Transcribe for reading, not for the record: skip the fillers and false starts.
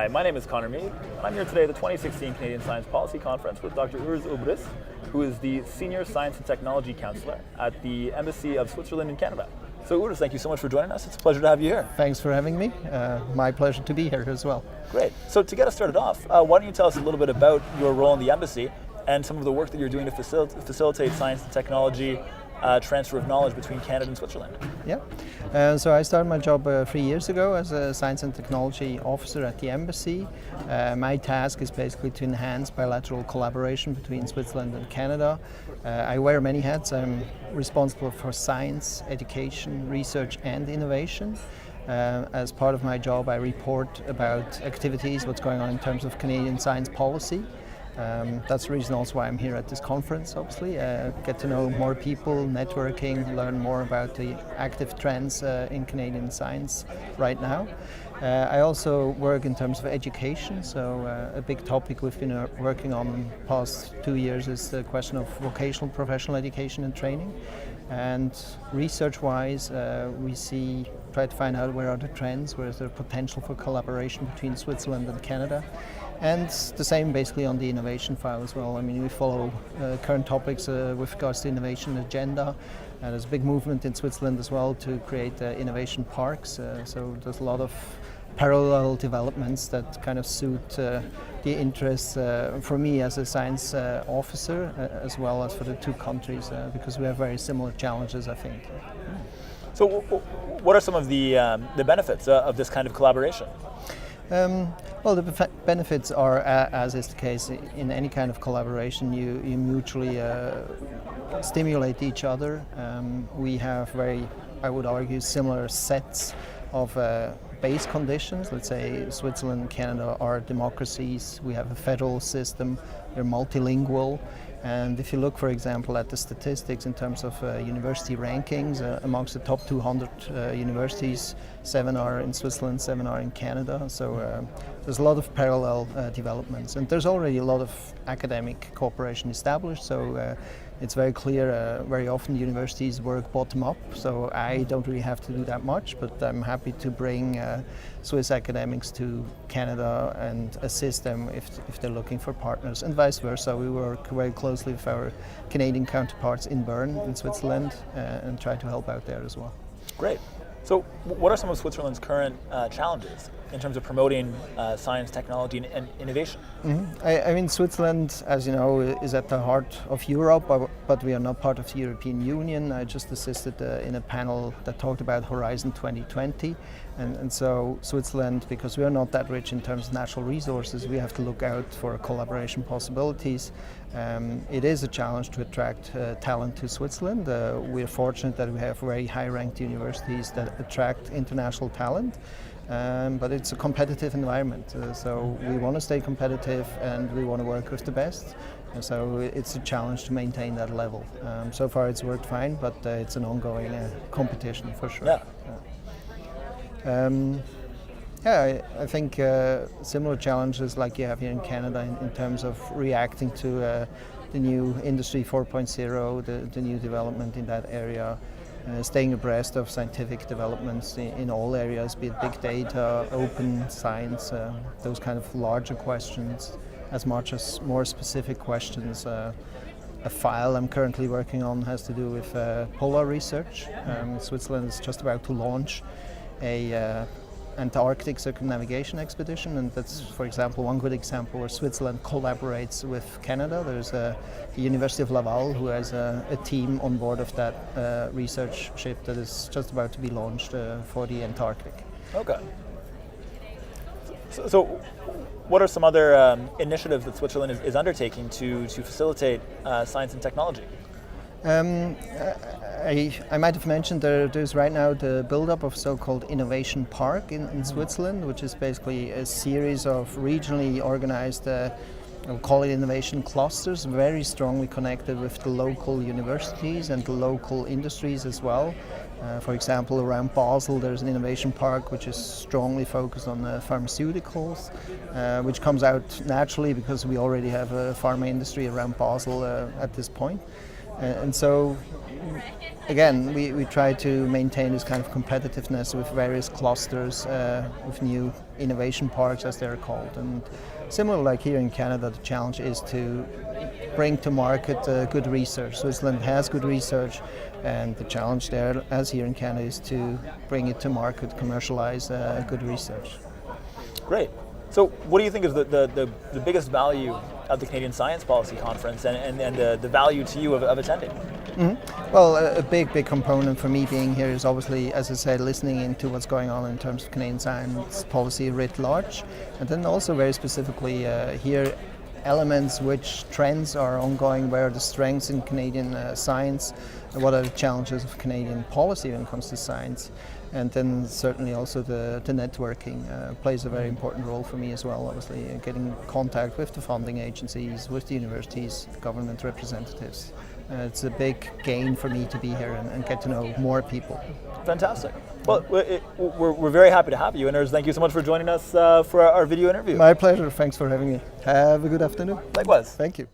Hi, my name is Connor Mead, and I'm here today at the 2016 Canadian Science Policy Conference with Dr. Urs Obrist, who is the Senior Science and Technology Counselor at the Embassy of Switzerland in Canada. So Urs, thank you so much for joining us. It's a pleasure to have you here. Thanks for having me. My pleasure to be here as well. Great. So to get us started off, why don't you tell us a little bit about your role in the Embassy and some of the work that you're doing to facilitate science and technology transfer of knowledge between Canada and Switzerland. Yeah, so I started my job 3 years ago as a Science and Technology Officer at the Embassy. My task is basically to enhance bilateral collaboration between Switzerland and Canada. I wear many hats. I'm responsible for science, education, research and innovation. As part of my job, I report about activities, what's going on in terms of Canadian science policy. That's the reason also why I'm here at this conference, obviously. Get to know more people, networking, learn more about the active trends in Canadian science right now. I also work in terms of education, so a big topic we've been working on in the past 2 years is the question of vocational professional education and training. And research-wise, we try to find out where are the trends, where is there potential for collaboration between Switzerland and Canada. And the same basically on the innovation file as well. I mean, we follow current topics with regards to innovation agenda. There's a big movement in Switzerland as well to create innovation parks. So there's a lot of parallel developments that kind of suit the interests for me as a science officer, as well as for the two countries, because we have very similar challenges, I think. So what are some of the benefits of this kind of collaboration? Well, the benefits are, as is the case in any kind of collaboration, you mutually stimulate each other. We have very, I would argue, similar sets of base conditions. Let's say Switzerland and Canada are democracies. We have a federal system. We're multilingual. And if you look, for example, at the statistics in terms of university rankings, amongst the top 200 universities, 7 are in Switzerland, 7 are in Canada. So there's a lot of parallel developments. And there's already a lot of academic cooperation established. So it's very clear, very often universities work bottom up. So I don't really have to do that much, but I'm happy to bring Swiss academics to Canada and assist them if they're looking for partners, and vice versa. We work very closely with our Canadian counterparts in Bern, in Switzerland, and try to help out there as well. Great. So what are some of Switzerland's current challenges in terms of promoting science, technology, and innovation? Mm-hmm. I mean, Switzerland, as you know, is at the heart of Europe, but we are not part of the European Union. I just assisted in a panel that talked about Horizon 2020. And so Switzerland, because we are not that rich in terms of natural resources, we have to look out for collaboration possibilities. It is a challenge to attract talent to Switzerland. We're fortunate that we have very high-ranked universities that attract international talent. But it's a competitive environment, so we want to stay competitive and we want to work with the best. And so it's a challenge to maintain that level. So far it's worked fine, but it's an ongoing competition for sure. I think similar challenges like you have here in Canada in terms of reacting to the new Industry 4.0, the new development in that area. Staying abreast of scientific developments in all areas, be it big data, open science, those kind of larger questions, as much as more specific questions. A file I'm currently working on has to do with polar research. Switzerland is just about to launch a Antarctic circumnavigation expedition, and that's, for example, one good example where Switzerland collaborates with Canada. There's the University of Laval who has a team on board of that research ship that is just about to be launched for the Antarctic. Okay. So what are some other initiatives that Switzerland is undertaking to facilitate science and technology? I might have mentioned there's right now the build-up of so-called Innovation Park in Switzerland, which is basically a series of regionally organized, we'll call it innovation clusters, very strongly connected with the local universities and the local industries as well. For example, around Basel there's an innovation park which is strongly focused on pharmaceuticals, which comes out naturally because we already have a pharma industry around Basel at this point. And so, again, we try to maintain this kind of competitiveness with various clusters, with new innovation parks, as they're called. And similar, like here in Canada, the challenge is to bring to market good research. Switzerland has good research, and the challenge there, as here in Canada, is to bring it to market, commercialize good research. Great. So what do you think is the biggest value of the Canadian Science Policy Conference and the value to you of attending? Mm-hmm. Well, a big component for me being here is obviously, as I said, listening into what's going on in terms of Canadian science policy writ large, and then also very specifically hear elements, which trends are ongoing, where are the strengths in Canadian science, what are the challenges of Canadian policy when it comes to science. And then certainly also the networking plays a very important role for me as well, obviously, getting contact with the funding agencies, with the universities, government representatives. It's a big gain for me to be here and get to know more people. Fantastic. Well, we're very happy to have you, and Urs, thank you so much for joining us for our video interview. My pleasure. Thanks for having me. Have a good afternoon. Likewise. Thank you.